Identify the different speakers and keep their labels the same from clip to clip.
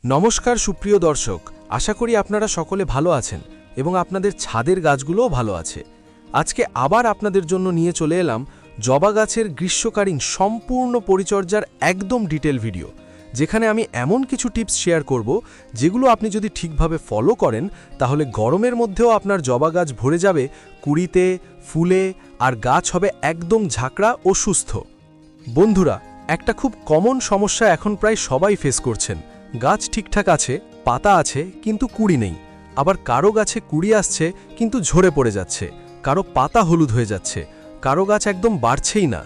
Speaker 1: নমস্কার সুপ্রিয় দর্শক, আশা করি আপনারা সকলে ভালো আছেন এবং আপনাদের ছাদের গাছগুলোও ভালো আছে। আজকে আবার আপনাদের জন্য নিয়ে চলে এলাম জবা গাছের গ্রীষ্মকালীন সম্পূর্ণ পরিচর্যার একদম ডিটেল ভিডিও, যেখানে আমি এমন কিছু টিপস শেয়ার করব যেগুলো আপনি যদি ঠিকভাবে ফলো করেন তাহলে গরমের মধ্যেও আপনার জবা গাছ ভরে যাবে কুঁড়িতে, ফুলে, আর গাছ হবে একদম ঝাঁকড়া ও সুস্থ। বন্ধুরা, একটা খুব কমন সমস্যা এখন প্রায় সবাই ফেস করছেন। গাছ ঠিকঠাক আছে, পাতা আছে, কিন্তু কুঁড়ি নেই। আবার কারো গাছে কুঁড়ি আসছে কিন্তু ঝরে পড়ে যাচ্ছে, কারো পাতা হলুদ হয়ে যাচ্ছে, কারো গাছ একদম বাড়ছেই না।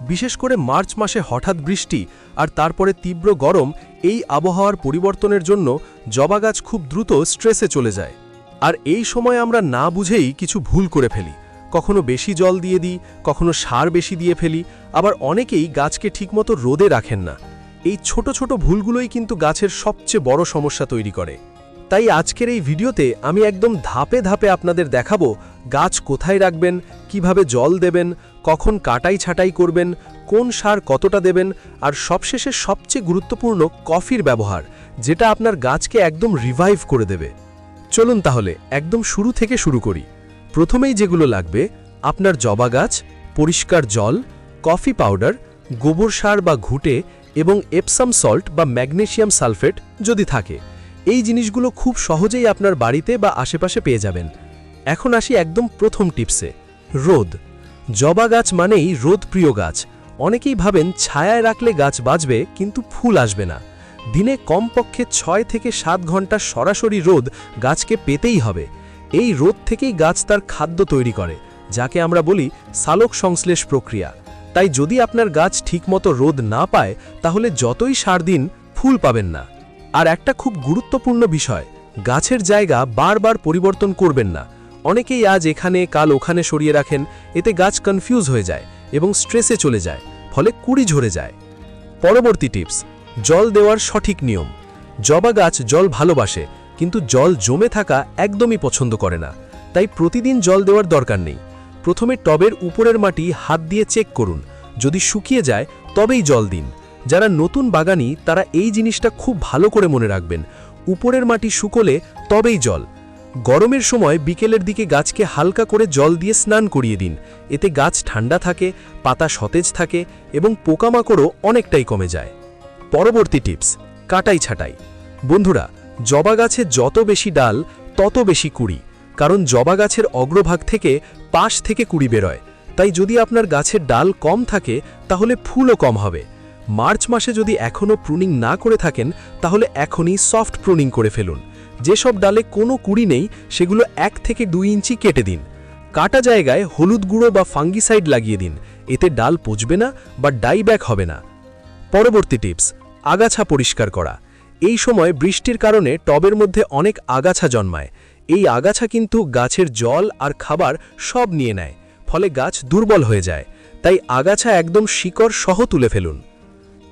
Speaker 1: বিশেষ করে মার্চ মাসে হঠাৎ বৃষ্টি আর তারপরে তীব্র গরম, এই আবহাওয়ার পরিবর্তনের জন্য জবা গাছ খুব দ্রুত স্ট্রেসে চলে যায়। আর এই সময় আমরা না বুঝেই কিছু ভুল করে ফেলি। কখনো বেশি জল দিয়ে দিই, কখনো সার বেশি দিয়ে ফেলি, আবার অনেকেই গাছকে ঠিকমতো রোদে রাখেন না। এই ছোট ছোট ভুলগুলোই কিন্তু গাছের সবচেয়ে বড় সমস্যা তৈরি করে। তাই আজকের এই ভিডিওতে আমি একদম ধাপে ধাপে আপনাদের দেখাবো গাছ কোথায় রাখবেন, কিভাবে জল দেবেন, কখন কাটাই ছাঁটাই করবেন, কোন সার কতটা দেবেন, আর সবশেষে সবচেয়ে গুরুত্বপূর্ণ কফির ব্যবহার, যেটা আপনার গাছকে একদম রিভাইভ করে দেবে। চলুন তাহলে একদম শুরু থেকে শুরু করি। প্রথমেই যেগুলো লাগবে, আপনার জবা গাছ, পরিষ্কার জল, কফি পাউডার, গোবর সার বা ঘুঁটে এবং এপসাম সল্ট বা ম্যাগনেসিয়াম সালফেট যদি থাকে। এই জিনিসগুলো খুব সহজেই আপনার বাড়িতে বা আশেপাশে পেয়ে যাবেন। এখন আসি একদম প্রথম টিপসে, রোদ। জবা গাছ মানেই রোদ প্রিয় গাছ। অনেকেই ভাবেন ছায়ায় রাখলে গাছ বাঁচবে, কিন্তু ফুল আসবে না। দিনে কমপক্ষে 6 থেকে 7 ঘন্টা সরাসরি রোদ গাছকে পেতেই হবে। এই রোদ থেকেই গাছ তার খাদ্য তৈরি করে, যাকে আমরা বলি সালোক সংশ্লেষ প্রক্রিয়া। তাই যদি আপনার গাছ ঠিকমতো রোদ না পায়, তাহলে যতই সার দিন ফুল পাবেন না। আর একটা খুব গুরুত্বপূর্ণ বিষয়, গাছের জায়গা বারবার পরিবর্তন করবেন না। অনেকেই আজ এখানে কাল ওখানে সরিয়ে রাখেন, এতে গাছ কনফিউজ হয়ে যায় এবং স্ট্রেসে চলে যায়, ফলে কুঁড়ি ঝরে যায়। পরবর্তী টিপস, জল দেওয়ার সঠিক নিয়ম। জবা গাছ জল ভালোবাসে, কিন্তু জল জমে থাকা একদমই পছন্দ করে না। তাই প্রতিদিন জল দেওয়ার দরকার নেই। প্রথমে টবের উপরের মাটি হাত দিয়ে চেক করুন, যদি শুকিয়ে যায় তবেই জল দিন। যারা নতুন বাগানি তারা এই জিনিসটা খুব ভালো করে মনে রাখবেন, উপরের মাটি শুকোলে তবেই জল। গরমের সময় বিকেলের দিকে গাছকে হালকা করে জল দিয়ে স্নান করিয়ে দিন, এতে গাছ ঠান্ডা থাকে, পাতা সতেজ থাকে এবং পোকামাকড়ও অনেকটাই কমে যায়। পরবর্তী টিপস, কাটাই ছাঁটাই। বন্ধুরা, জবা গাছে যত বেশি ডাল তত বেশি কুঁড়ি, কারণ জবা গাছের অগ্রভাগ থেকে পাশ থেকে কুঁড়ি বেরোয়। তাই যদি আপনার গাছের ডাল কম থাকে তাহলে ফুলও কম হবে। মার্চ মাসে যদি এখনও প্রুনিং না করে থাকেন, তাহলে এখনই সফট প্রুনিং করে ফেলুন। যেসব ডালে কোনো কুঁড়ি নেই সেগুলো 1 থেকে 2 ইঞ্চি কেটে দিন। কাটা জায়গায় হলুদ গুঁড়ো বা ফাঙ্গিসাইড লাগিয়ে দিন, এতে ডাল পচবে না বা ডাইব্যাক হবে না। পরবর্তী টিপস, আগাছা পরিষ্কার করা। এই সময় বৃষ্টির কারণে টবের মধ্যে অনেক আগাছা জন্মায়। এই আগাছা কিন্তু গাছের জল আর খাবার সব নিয়ে নেয়, ফলে গাছ দুর্বল হয়ে যায়। তাই আগাছা একদম শিকড় সহ তুলে ফেলুন।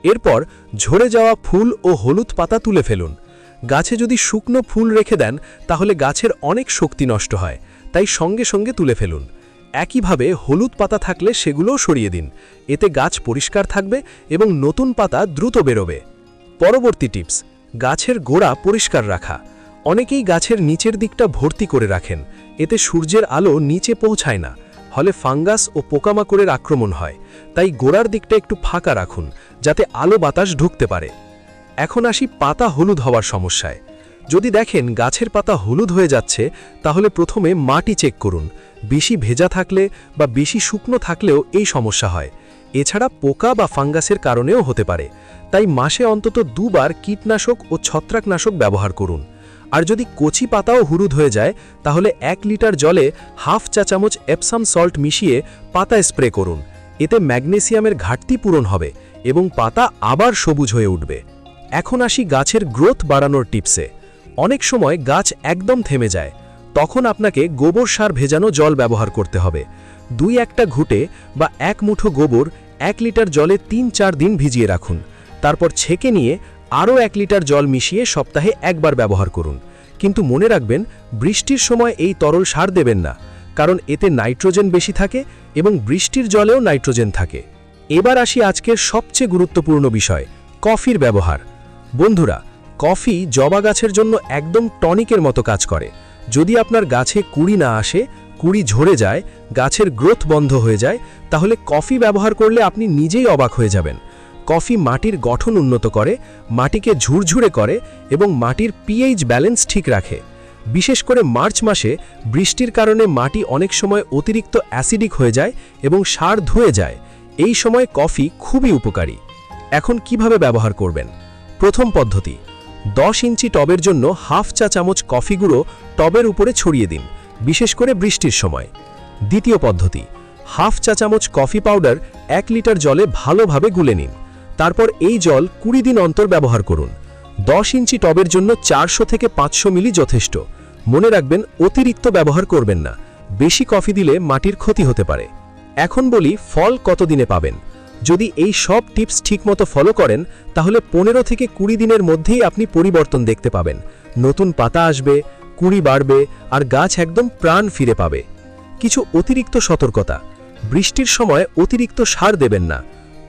Speaker 1: এরপর ঝরে যাওয়া ফুল ও হলুদ পাতা তুলে ফেলুন। গাছে যদি শুকনো ফুল রেখে দেন তাহলে গাছের অনেক শক্তি নষ্ট হয়, তাই সঙ্গে সঙ্গে তুলে ফেলুন। একইভাবে হলুদ পাতা থাকলে সেগুলোও সরিয়ে দিন, এতে গাছ পরিষ্কার থাকবে এবং নতুন পাতা দ্রুত বেরোবে। পরবর্তী টিপস, গাছের গোড়া পরিষ্কার রাখা। অনেকেই গাছের নিচের দিকটা ভর্তি করে রাখেন, এতে সূর্যের আলো নিচে পৌঁছায় না, ফলে ফাঙ্গাস ও পোকামাকড়ের আক্রমণ হয়। তাই গোড়ার দিকটা একটু ফাঁকা রাখুন, যাতে আলো বাতাস ঢুকতে পারে। এখন আসি পাতা হলুদ হওয়ার সমস্যায়। যদি দেখেন গাছের পাতা হলুদ হয়ে যাচ্ছে, তাহলে প্রথমে মাটি চেক করুন। বেশি ভেজা থাকলে বা বেশি শুকনো থাকলেও এই সমস্যা হয়। এছাড়া পোকা বা ফাঙ্গাসের কারণেও হতে পারে। তাই মাসে অন্তত 2 বার কীটনাশক ও ছত্রাকনাশক ব্যবহার করুন। আর যদি কচি পাতাও হলুদ হয়ে যায়, তাহলে 1 লিটার জলে হাফ চা চামচ এপসাম সল্ট মিশিয়ে পাতা স্প্রে করুন। এতে ম্যাগনেসিয়ামের ঘাটতি পূরণ হবে এবং পাতা আবার সবুজ হয়ে উঠবে। এখন আসি গাছের গ্রোথ বাড়ানোর টিপসে। অনেক সময় গাছ একদম থেমে যায়, তখন আপনাকে গোবর সার ভেজানো জল ব্যবহার করতে হবে। 2-1টা ঘুঁটে বা 1 মুঠো গোবর 1 লিটার জলে 3-4 দিন ভিজিয়ে রাখুন। তারপর ছেঁকে নিয়ে আরও 1 লিটার জল মিশিয়ে সপ্তাহে 1 বার ব্যবহার করুন। কিন্তু মনে রাখবেন, বৃষ্টির সময় এই তরল সার দেবেন না, কারণ এতে নাইট্রোজেন বেশি থাকে এবং বৃষ্টির জলেও নাইট্রোজেন থাকে। এবার আসি আজকের সবচেয়ে গুরুত্বপূর্ণ বিষয়, কফির ব্যবহার। বন্ধুরা, কফি জবা গাছের জন্য একদম টনিকের মতো কাজ করে। যদি আপনার গাছে কুড়ি না আসে, কুড়ি ঝরে যায়, গাছের গ্রোথ বন্ধ হয়ে যায়, তাহলে কফি ব্যবহার করলে আপনি নিজেই অবাক হয়ে যাবেন। কফি মাটির গঠন উন্নত করে, মাটিকে ঝুরঝুরে করে এবং মাটির পিএইচ ব্যালেন্স ঠিক রাখে। বিশেষ করে মার্চ মাসে বৃষ্টির কারণে মাটি অনেক সময় অতিরিক্ত অ্যাসিডিক হয়ে যায় এবং সার ধুয়ে যায়। এই সময় কফি খুবই উপকারী। এখন কিভাবে ব্যবহার করবেন? প্রথম পদ্ধতি, 10 ইঞ্চি টবের জন্য হাফ চা চামচ কফি গুঁড়ো টবের উপরে ছড়িয়ে দিন, বিশেষ করে বৃষ্টির সময়। দ্বিতীয় পদ্ধতি, হাফ চা চামচ কফি পাউডার 1 লিটার জলে ভালোভাবে গুলে নিন। তারপর এই জল 20 দিন অন্তর ব্যবহার করুন। 10 ইঞ্চি টবের জন্য 400 থেকে 500 মিলি যথেষ্ট। মনে রাখবেন, অতিরিক্ত ব্যবহার করবেন না, বেশি কফি দিলে মাটির ক্ষতি হতে পারে। এখন বলি ফল কতদিনে পাবেন। যদি এই সব টিপস ঠিকমতো ফলো করেন, তাহলে 15 থেকে 20 দিনের মধ্যেই আপনি পরিবর্তন দেখতে পাবেন। নতুন পাতা আসবে, কুঁড়ি বাড়বে, আর গাছ একদম প্রাণ ফিরে পাবে। কিছু অতিরিক্ত সতর্কতা: বৃষ্টির সময় অতিরিক্ত সার দেবেন না,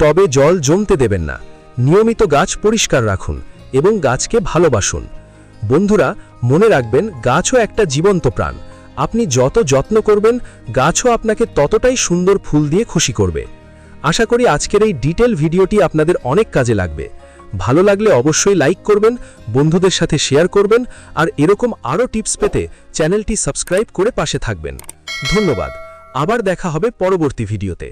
Speaker 1: টবে জল জমতে দেবেন না, নিয়মিত গাছ পরিষ্কার রাখুন এবং গাছকে ভালোবাসুন। বন্ধুরা, মনে রাখবেন, গাছও একটা জীবন্ত প্রাণ। আপনি যত যত্ন করবেন, গাছও আপনাকে ততটাই সুন্দর ফুল দিয়ে খুশি করবে। আশা করি আজকের এই ডিটেল ভিডিওটি আপনাদের অনেক কাজে লাগবে। ভালো লাগলে অবশ্যই লাইক করবেন, বন্ধুদের সাথে শেয়ার করবেন, আর এরকম আরও টিপস পেতে চ্যানেলটি সাবস্ক্রাইব করে পাশে থাকবেন। ধন্যবাদ। আবার দেখা হবে পরবর্তী ভিডিওতে।